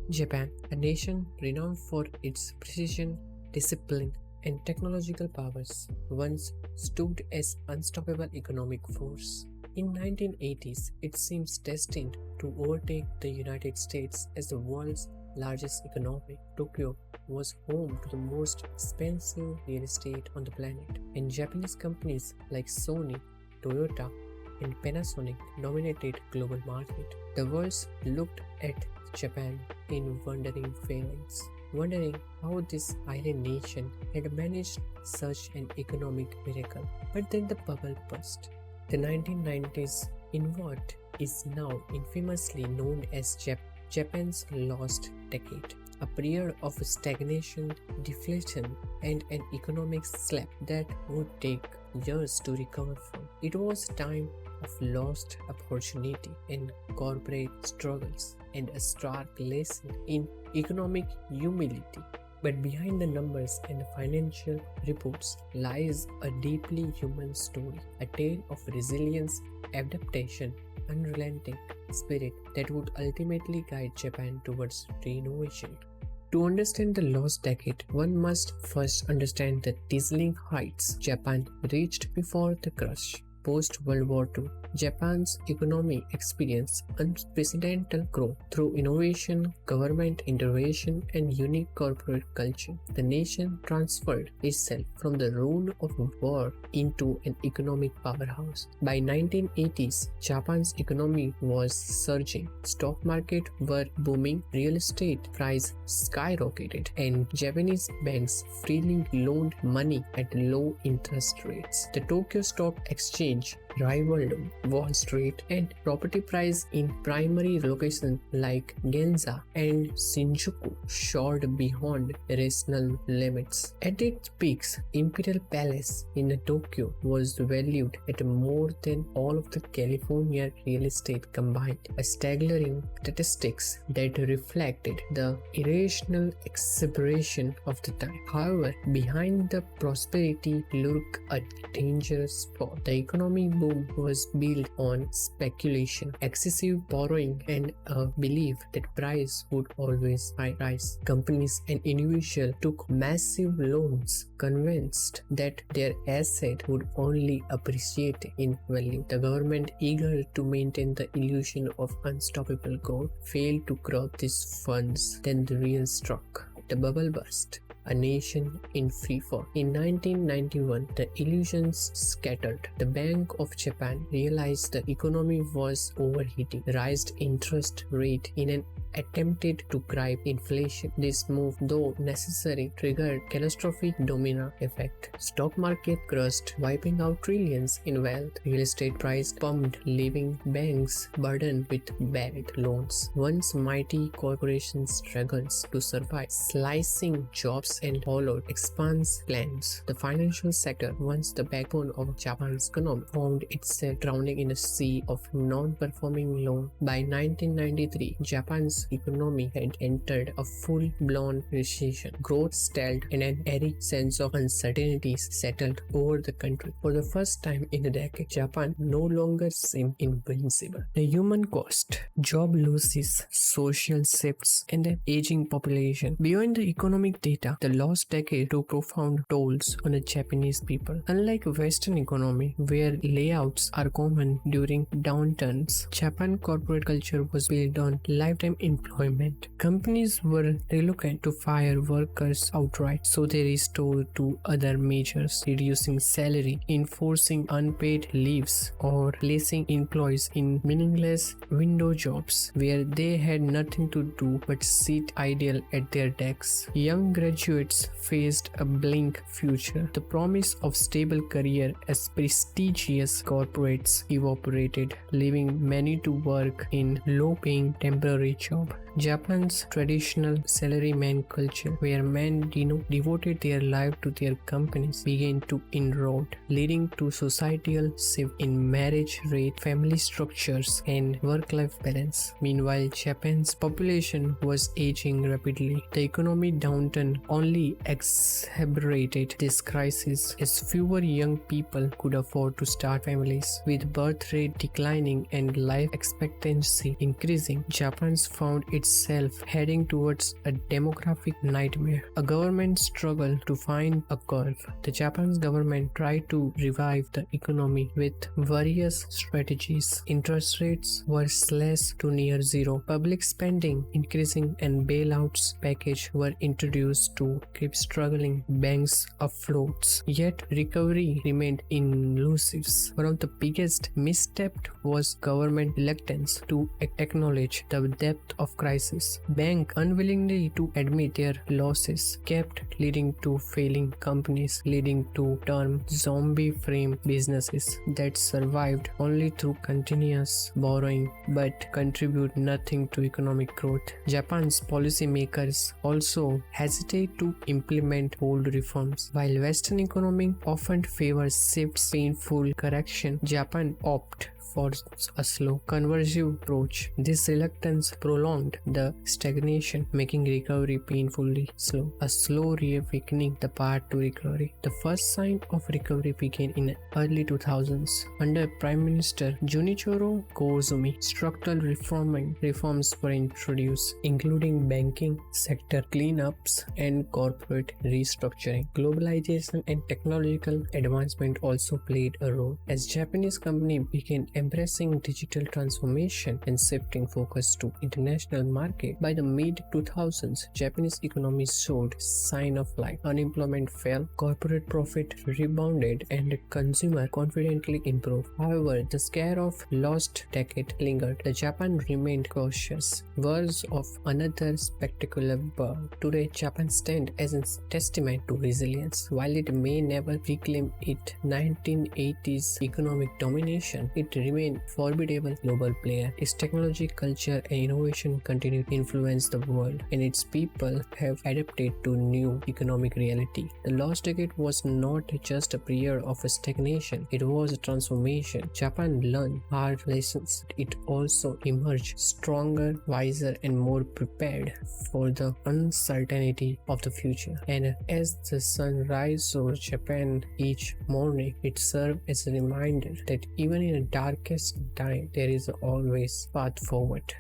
Japan, a nation renowned for its precision, discipline, and technological powers, once stood as unstoppable economic force. In 1980s, it seems destined to overtake the United States as the world's largest economy. Tokyo was home to the most expensive real estate on the planet, and Japanese companies like Sony, Toyota, and Panasonic dominated global market. The world looked at Japan in wondering feelings, wondering how this island nation had managed such an economic miracle. But then the bubble burst. The 1990s, in what is now infamously known as Japan's lost decade, a period of stagnation, deflation, and an economic slap that would take years to recover from. It was a time of lost opportunity and corporate struggles, and a stark lesson in economic humility. But behind the numbers and the financial reports lies a deeply human story, a tale of resilience, adaptation, unrelenting spirit that would ultimately guide Japan towards reinvention. To understand the lost decade, one must first understand the dazzling heights Japan reached before the crash. Post-World War II, Japan's economy experienced unprecedented growth through innovation, government intervention, and unique corporate culture. The nation transferred itself from the ruin of war into an economic powerhouse. By 1980s, Japan's economy was surging. Stock market were booming, real estate price skyrocketed, and Japanese banks freely loaned money at low interest rates. The Tokyo Stock Exchange rivaled Wall Street, and property prices in primary locations like Ginza and Shinjuku soared beyond rational limits. At its peaks, Imperial Palace in Tokyo was valued at more than all of the California real estate combined, a staggering statistics that reflected the irrational exuberation of the time. However, behind the prosperity lurked a dangerous spot. The economic boom was built on speculation, excessive borrowing, and a belief that price would always rise. Companies and individuals took massive loans, convinced that their asset would only appreciate in value. The government, eager to maintain the illusion of unstoppable growth, failed to grab these funds. Then the real struck. The bubble burst. A nation in free fall. In 1991, the illusions scattered. The Bank of Japan realized the economy was overheating, raised interest rate in an attempted to curb inflation. This move, though necessary, triggered catastrophic domino effect. Stock market crashed, wiping out trillions in wealth. Real estate price pumped, leaving banks burdened with bad loans. Once mighty corporations struggled to survive, slicing jobs and hollowed expanse plans. The financial sector, once the backbone of Japan's economy, found itself drowning in a sea of non-performing loans. By 1993, Japan's economy had entered a full-blown recession. Growth stalled and an airy sense of uncertainty settled over the country. For the first time in a decade, Japan no longer seemed invincible. The human cost, job losses, social shifts, and an aging population. Beyond the economic data, the lost decade took profound tolls on the Japanese people. Unlike Western economy, where layouts are common during downturns, Japan corporate culture was built on lifetime employment. Companies were reluctant to fire workers outright, so they resorted to other measures, reducing salary, enforcing unpaid leaves, or placing employees in meaningless window jobs where they had nothing to do but sit idle at their desks. Young graduates faced a bleak future. The promise of stable career as prestigious corporates evaporated, leaving many to work in low-paying temporary jobs. Japan's traditional salaryman culture, where men devoted their life to their companies, began to erode, leading to societal shift in marriage rate, family structures, and work-life balance. Meanwhile, Japan's population was aging rapidly. The economic downturn only exacerbated this crisis, as fewer young people could afford to start families. With birth rate declining and life expectancy increasing, Japan found itself itself heading towards a demographic nightmare. A government struggled to find a curve. The Japanese government tried to revive the economy with various strategies. Interest rates were slashed to near zero. Public spending increasing and bailouts package were introduced to keep struggling banks afloat. Yet recovery remained elusive. One of the biggest missteps was government reluctance to acknowledge the depth of crisis. Banks unwillingly to admit their losses kept leading to failing companies, leading to term zombie frame businesses that survived only through continuous borrowing but contribute nothing to economic growth. Japan's policymakers also hesitate to implement bold reforms. While Western economy often favors shifts painful correction, Japan opted for a slow, conversive approach. This reluctance prolonged the stagnation, making recovery painfully slow. A slow reawakening the path to recovery. The first sign of recovery began in early 2000s under Prime Minister Junichiro Koizumi. Structural reforms were introduced, including banking sector cleanups and corporate restructuring. Globalization and technological advancement also played a role as Japanese companies began embracing digital transformation and shifting focus to international market. By the mid-2000s, Japanese economy showed sign of life. Unemployment fell, corporate profit rebounded, and consumer confidently improved. However, the scare of lost decade lingered. The Japan remained cautious. Words of another spectacular boom. Today, Japan stands as a testament to resilience. While it may never reclaim its 1980s economic domination, it remained formidable global player. Its technology, culture, and innovation continue to influence the world, and its people have adapted to new economic reality. The last decade was not just a period of stagnation, it was a transformation. Japan learned hard lessons. It also emerged stronger, wiser, and more prepared for the uncertainty of the future. And as the sun rises over Japan each morning, it serves as a reminder that even in the darkest time, there is always path forward.